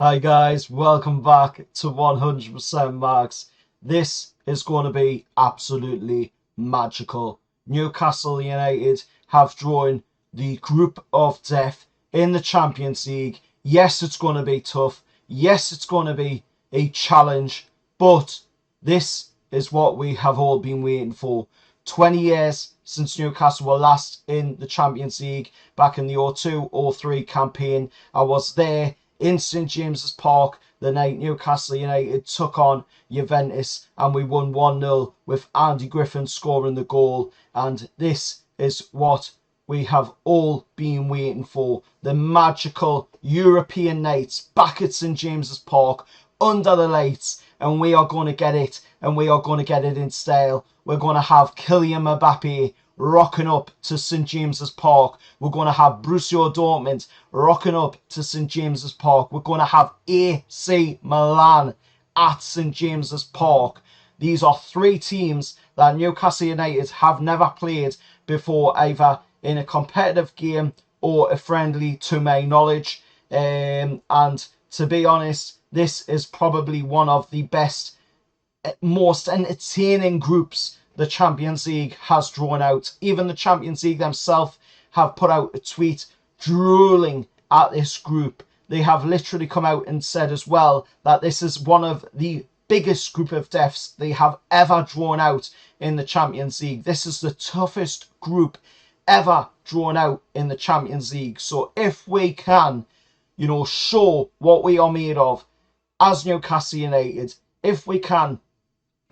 Hi guys, welcome back to 100% Max. This is going to be absolutely magical. Newcastle United have drawn the group of death in the Champions League. Yes, it's going to be tough. Yes, it's going to be a challenge, but this is what we have all been waiting for. 20 years since Newcastle were last in the Champions League back in the 02-03 campaign. I was there in St James's Park the night Newcastle United took on Juventus and we won 1-0 with Andy Griffin scoring the goal. And this is what we have all been waiting for. The magical European nights back at St James's Park under the lights, and we are going to get it, and we are going to get it in style. We're going to have Kylian Mbappe rocking up to St James's Park. We're going to have Borussia Dortmund rocking up to St James's Park. We're going to have AC Milan at St James's Park. These are three teams that Newcastle United have never played before, either in a competitive game or a friendly, to my knowledge. And to be honest, this is probably one of the best, most entertaining groups the Champions League has drawn out. Even the Champions League themselves have put out a tweet drooling at this group. They have literally come out and said as well that this is one of the biggest group of deaths they have ever drawn out in the Champions League. This is the toughest group ever drawn out in the Champions League. So if we can, show what we are made of as Newcastle United, if we can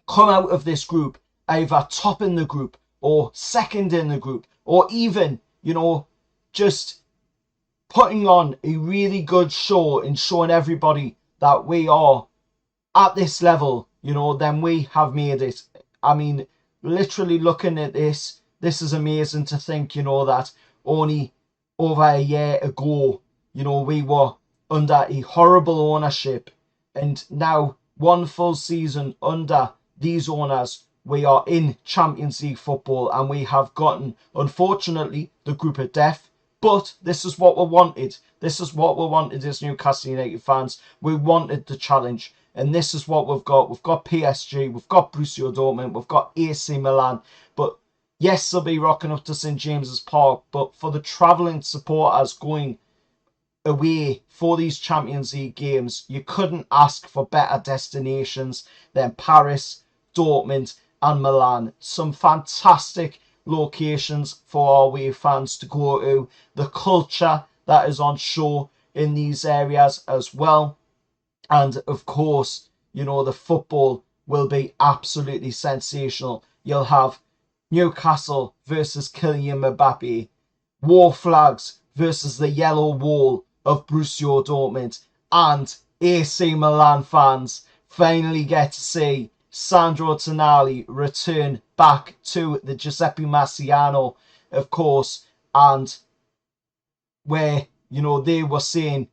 come out of this group either top in the group or second in the group, or even, just putting on a really good show and showing everybody that we are at this level, then we have made it. I mean, literally looking at this is amazing to think, that only over a year ago, we were under a horrible ownership, and now one full season under these owners, we are in Champions League football, and we have gotten, unfortunately, the group of death. But this is what we wanted. This is what we wanted as Newcastle United fans. We wanted the challenge, and this is what we've got. We've got PSG, we've got Borussia Dortmund, we've got AC Milan. But yes, they'll be rocking up to St James's Park, but for the travelling supporters going away for these Champions League games, you couldn't ask for better destinations than Paris, Dortmund and Milan. Some fantastic locations for our away fans to go to. The culture that is on show in these areas as well. And of course, the football will be absolutely sensational. You'll have Newcastle versus Kylian Mbappe, War Flags versus the Yellow Wall of Borussia Dortmund, and AC Milan fans finally get to see Sandro Tonali return back to the Giuseppe Massiano, of course, and where, they were saying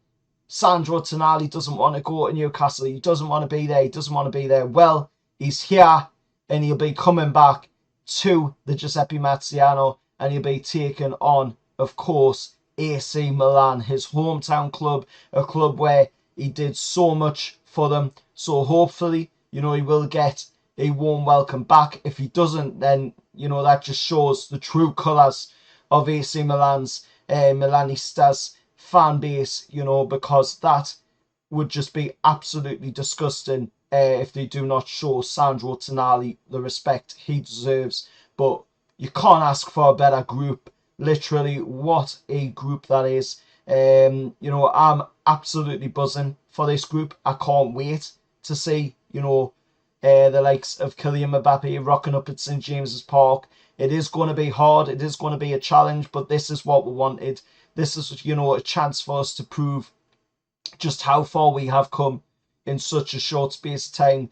Sandro Tonali doesn't want to go to Newcastle, he doesn't want to be there, he doesn't want to be there. Well, he's here, and he'll be coming back to the Giuseppe Massiano, and he'll be taking on, of course, AC Milan, his hometown club, a club where he did so much for them. So hopefully, he will get a warm welcome back. If he doesn't, then, that just shows the true colours of AC Milan's Milanistas fan base, because that would just be absolutely disgusting if they do not show Sandro Tonali the respect he deserves. But you can't ask for a better group. Literally, what a group that is. I'm absolutely buzzing for this group. I can't wait to see, the likes of Kylian Mbappe rocking up at St James's Park. It is going to be hard. It is going to be a challenge, but this is what we wanted. This is, a chance for us to prove just how far we have come in such a short space of time.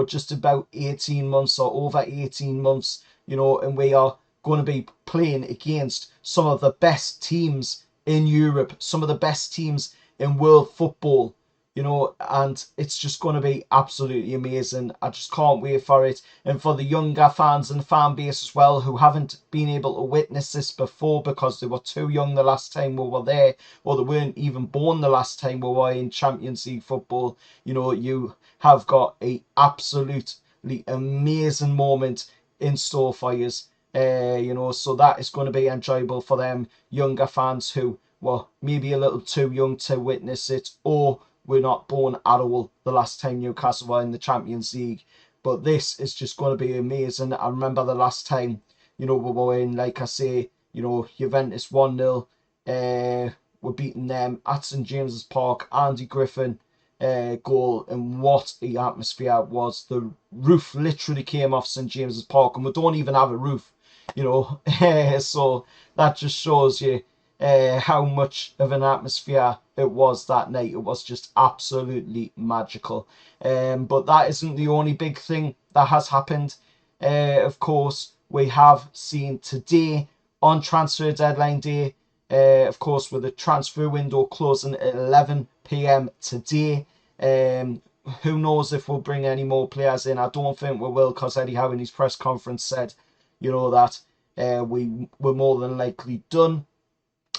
Just about 18 months or over 18 months, and we are going to be playing against some of the best teams in Europe, some of the best teams in world football. you know, and it's just going to be absolutely amazing. I just can't wait for it. And for the younger fans and fan base as well, who haven't been able to witness this before because they were too young the last time we were there, or they weren't even born the last time we were in Champions League football, you know, you have got a absolutely amazing moment in store for you. You know, so that is going to be enjoyable for them younger fans who were maybe a little too young to witness it, or were not born at all the last time Newcastle were in the Champions League. But this is just going to be amazing. I remember the last time, you know, we were in, like I say, you know, Juventus 1-0. We're beating them at St James's Park. Andy Griffin goal, and what the atmosphere was. The roof literally came off St James's Park, and we don't even have a roof, you know. So that just shows you how much of an atmosphere it was that night. It was just absolutely magical. But that isn't the only big thing that has happened. Of course, we have seen today on transfer deadline day, of course, with the transfer window closing at 11 p.m. today. Who knows if we'll bring any more players in? I don't think we will, because Eddie Howe in his press conference said, you know, that we're more than likely done.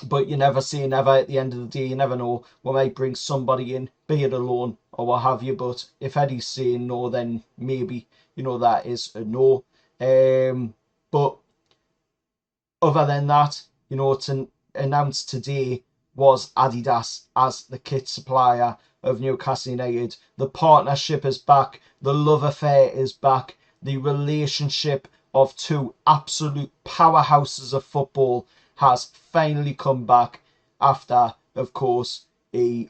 But you never say never. At the end of the day, you never know. We might bring somebody in, be it a loan or what have you. But if Eddie's saying no, then maybe, you know, that is a no. But other than that, you know, to announce today was ADIDAS as the kit supplier of Newcastle United. The partnership is back. The love affair is back. The relationship of two absolute powerhouses of football has finally come back after, of course, a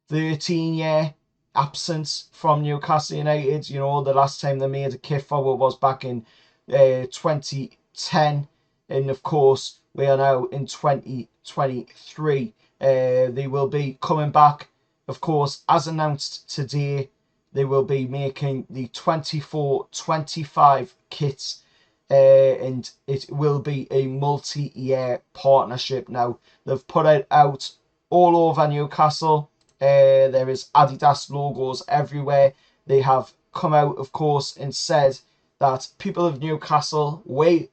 13-year absence from Newcastle United. You know, the last time they made a kit forward was back in 2010. And of course, we are now in 2023. They will be coming back, of course, as announced today. They will be making the 24-25 kits, and it will be a multi-year partnership. Now, they've put it out all over Newcastle. There is ADIDAS logos everywhere. They have come out, of course, and said that people of Newcastle, wear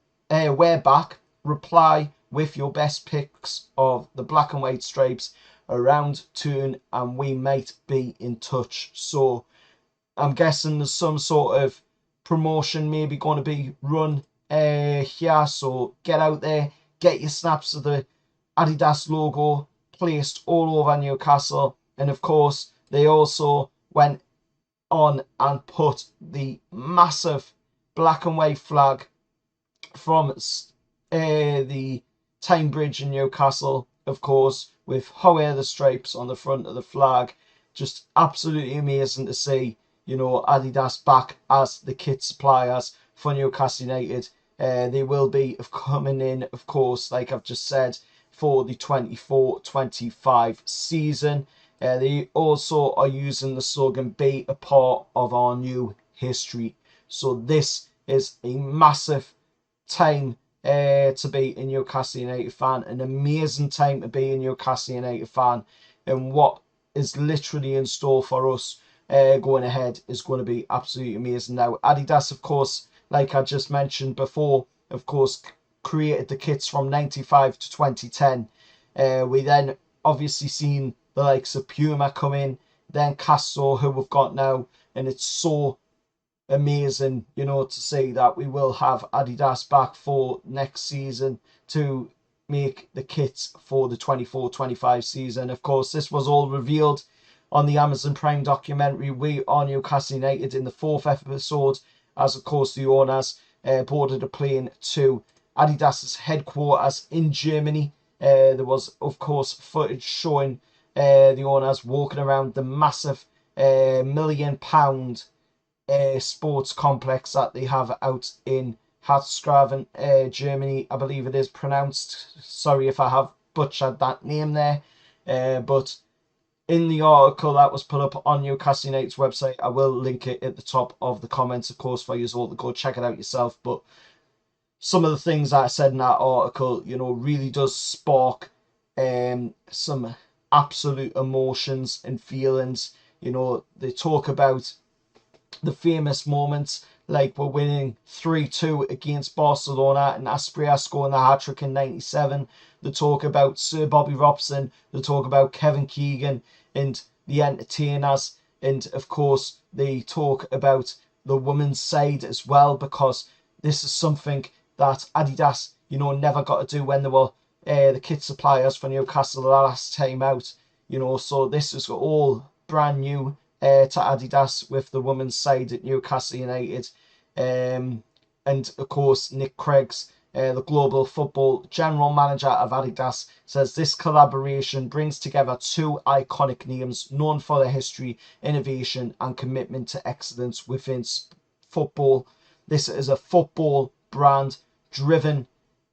back, reply with your best picks of the black and white stripes around turn, and we might be in touch. So I'm guessing there's some sort of promotion maybe going to be run here. So get out there, get your snaps of the ADIDAS logo placed all over Newcastle. And of course, they also went on and put the massive black and white flag from the Tyne Bridge in Newcastle, of course, with Howe the stripes on the front of the flag. Just absolutely amazing to see, you know, ADIDAS back as the kit suppliers for Newcastle United. They will be coming in, of course, like I've just said, for the 24-25 season. They also are using the slogan, "Be a part of our new history." So this is a massive time to be a Newcastle United fan, an amazing time to be a Newcastle United fan, and what is literally in store for us going ahead is going to be absolutely amazing. Now, ADIDAS, of course, like I just mentioned before, of course, created the kits from 95 to 2010. We then obviously seen the likes of Puma come in, then Castro, who we've got now, and it's so amazing, you know, to see that we will have ADIDAS back for next season to make the kits for the 24-25 season. Of course, this was all revealed on the Amazon Prime documentary We Are Newcastle United in the 4th episode, as of course the owners boarded a plane to ADIDAS's headquarters in Germany. There was, of course, footage showing the owners walking around the massive £1 million sports complex that they have out in Harzgraven, Germany, I believe it is pronounced. Sorry if I have butchered that name there. But in the article that was put up on Newcastle United's website, I will link it at the top of the comments, of course, for you all to go check it out yourself. But some of the things that I said in that article, you know, really does spark some absolute emotions and feelings. You know, they talk about the famous moments like we're winning 3-2 against Barcelona and Asprilla scoring the hat-trick in 97. They talk about Sir Bobby Robson. They talk about Kevin Keegan and the entertainers. And of course, they talk about the women's side as well, because this is something that Adidas, you know, never got to do when they were the kit suppliers for Newcastle the last time out. You know, so this is all brand new to Adidas with the women's side at Newcastle United. And of course, Nick Craigs, the global football general manager of Adidas, says this collaboration brings together two iconic names known for their history, innovation, and commitment to excellence within football. This is a football brand driven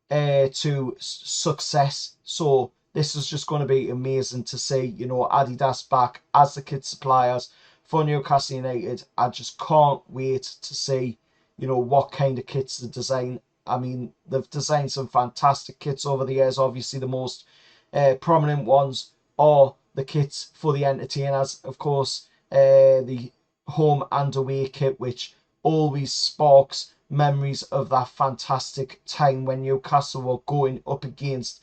to success. So this is just going to be amazing to see, you know, Adidas back as the kit suppliers for Newcastle United. I just can't wait to see, you know, what kind of kits they design. I mean, they've designed some fantastic kits over the years. Obviously, the most prominent ones are the kits for the entertainers. Of course, the home and away kit, which always sparks memories of that fantastic time when Newcastle were going up against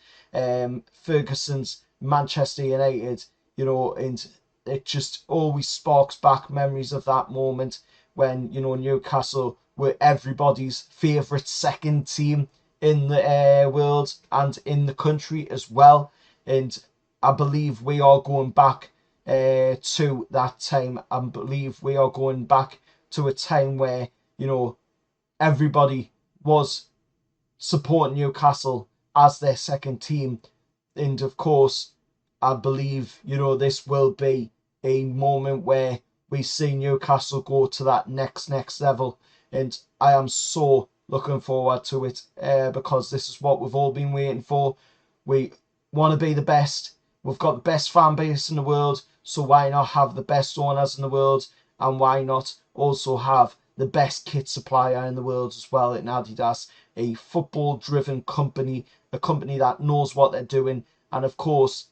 Ferguson's Manchester United, you know, and it just always sparks back memories of that moment when, you know, Newcastle were everybody's favourite second team in the world and in the country as well. And I believe we are going back to that time. I believe we are going back to a time where, you know, everybody was supporting Newcastle as their second team. And of course, I believe, you know, this will be a moment where we see Newcastle go to that next level. And I am so looking forward to it because this is what we've all been waiting for. We want to be the best. We've got the best fan base in the world. So why not have the best owners in the world? And why not also have the best kit supplier in the world as well in Adidas, a football-driven company, a company that knows what they're doing. And of course,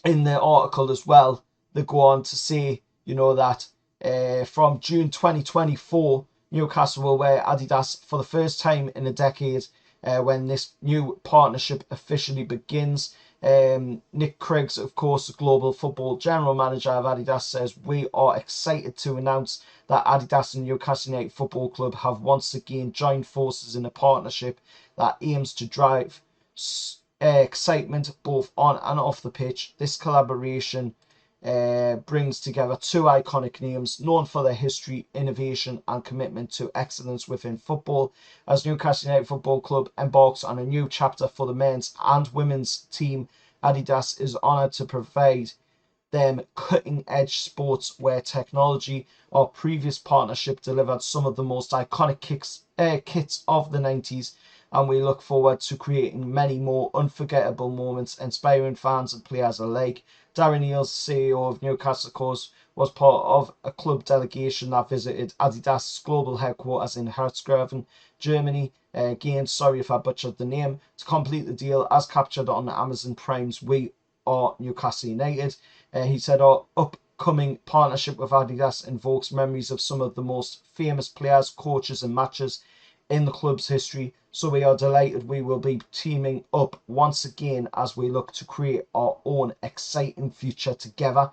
in the article as well, they go on to say, you know, that from June 2024, Newcastle will wear Adidas for the first time in a decade when this new partnership officially begins. Nick Craigs, of course, the global football general manager of Adidas, says we are excited to announce that Adidas and Newcastle United Football Club have once again joined forces in a partnership that aims to drive excitement both on and off the pitch. This collaboration brings together two iconic names known for their history, innovation, and commitment to excellence within football. As Newcastle United Football Club embarks on a new chapter for the men's and women's team, Adidas is honoured to provide them cutting-edge sportswear technology. Our previous partnership delivered some of the most iconic kits of the 90s, and we look forward to creating many more unforgettable moments, inspiring fans and players alike. Darren Neals, CEO of Newcastle, of course, was part of a club delegation that visited Adidas' global headquarters in Herzogenaurach, Germany. Again, sorry if I butchered the name. To complete the deal, as captured on Amazon Prime's We Are Newcastle United, he said our upcoming partnership with Adidas invokes memories of some of the most famous players, coaches, and matches in the club's history. So we are delighted we will be teaming up once again as we look to create our own exciting future together.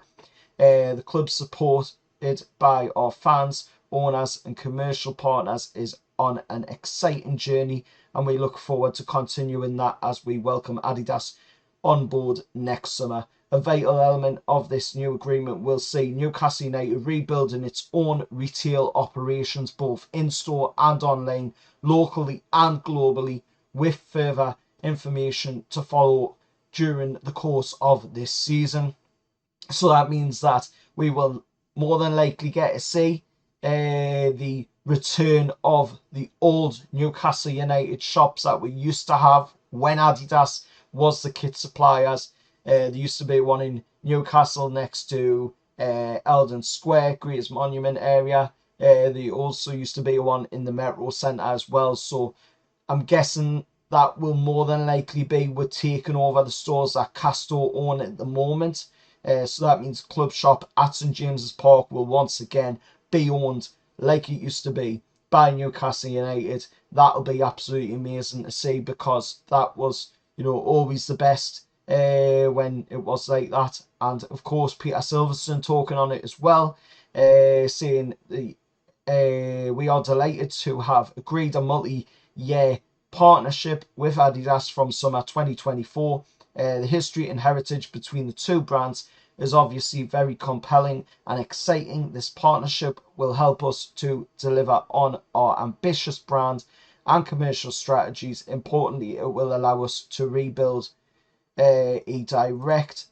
The club supported by our fans, owners, and commercial partners is on an exciting journey, and we look forward to continuing that as we welcome Adidas on board next summer. A vital element of this new agreement will see Newcastle United rebuilding its own retail operations, both in-store and online, locally and globally, with further information to follow during the course of this season. So that means that we will more than likely get to see the return of the old Newcastle United shops that we used to have when Adidas was the kit suppliers. There used to be one in Newcastle next to Eldon Square, Greatest Monument area. There also used to be one in the Metro Centre as well. So I'm guessing that will more than likely be with taking over the stores that Castro own at the moment. So that means club shop at St James's Park will once again be owned like it used to be by Newcastle United. That'll be absolutely amazing to see, because that was, always the best when it was like that. And of course, Peter Silverstone talking on it as well, saying we are delighted to have agreed a multi-year partnership with ADIDAS from summer 2024. The history and heritage between the two brands is obviously very compelling and exciting. This partnership will help us to deliver on our ambitious brand and commercial strategies. Importantly, it will allow us to rebuild a direct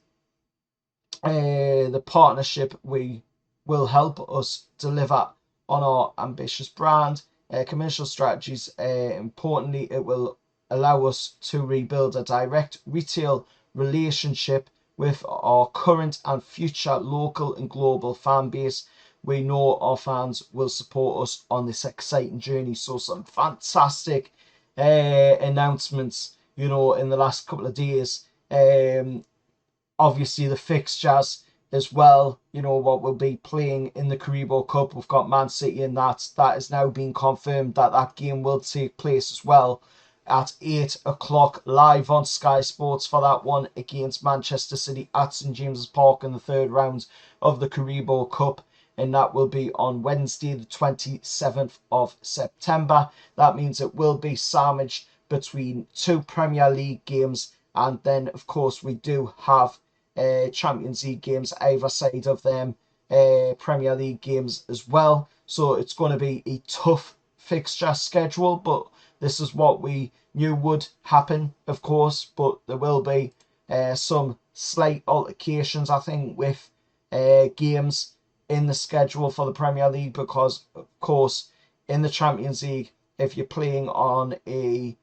the partnership will help us deliver on our ambitious brand commercial strategies. Importantly, it will allow us to rebuild a direct retail relationship with our current and future local and global fan base. We know our fans will support us on this exciting journey. So some fantastic announcements, in the last couple of days. Obviously the fixtures as well, what we'll be playing in the Carabao Cup. We've got Man City, and that has now been confirmed that game will take place as well at 8 o'clock live on Sky Sports for that one against Manchester City at St James's Park in the third round of the Carabao Cup. And that will be on Wednesday, the 27th of September. That means it will be sandwiched between two Premier League games. And then, of course, we do have Champions League games either side of them, Premier League games as well. So it's going to be a tough fixture schedule, but this is what we knew would happen, of course. But there will be some slight altercations, I think, with games in the schedule for the Premier League, because, of course, in the Champions League, if you're playing on a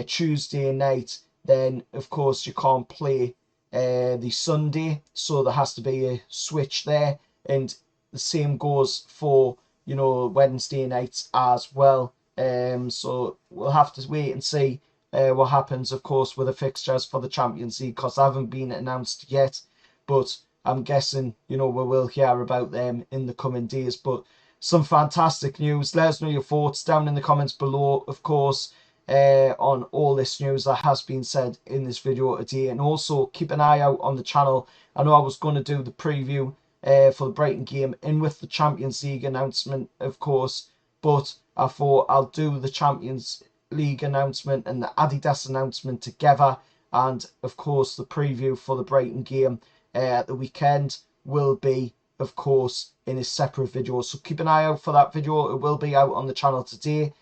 Tuesday night, then, of course, you can't play the Sunday, so there has to be a switch there. And the same goes for, Wednesday nights as well. So we'll have to wait and see what happens, of course, with the fixtures for the Champions League, because they haven't been announced yet. But I'm guessing, we will hear about them in the coming days. But some fantastic news. Let us know your thoughts down in the comments below, of course, on all this news that has been said in this video today. And also keep an eye out on the channel. I know I was going to do the preview for the Brighton game in with the Champions League announcement, of course, but I thought I'll do the Champions League announcement and the ADIDAS announcement together. And of course the preview for the Brighton game at the weekend will be, of course, in a separate video. So keep an eye out for that video. It will be out on the channel today.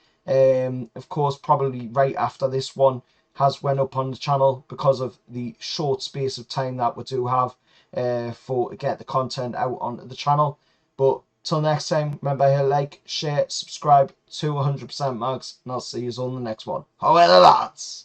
Of course, probably right after this one has went up on the channel, because of the short space of time that we do have to get the content out onto the channel. But till next time, remember to like, share, subscribe to 100% Mags, and I'll see you on the next one. However, lads.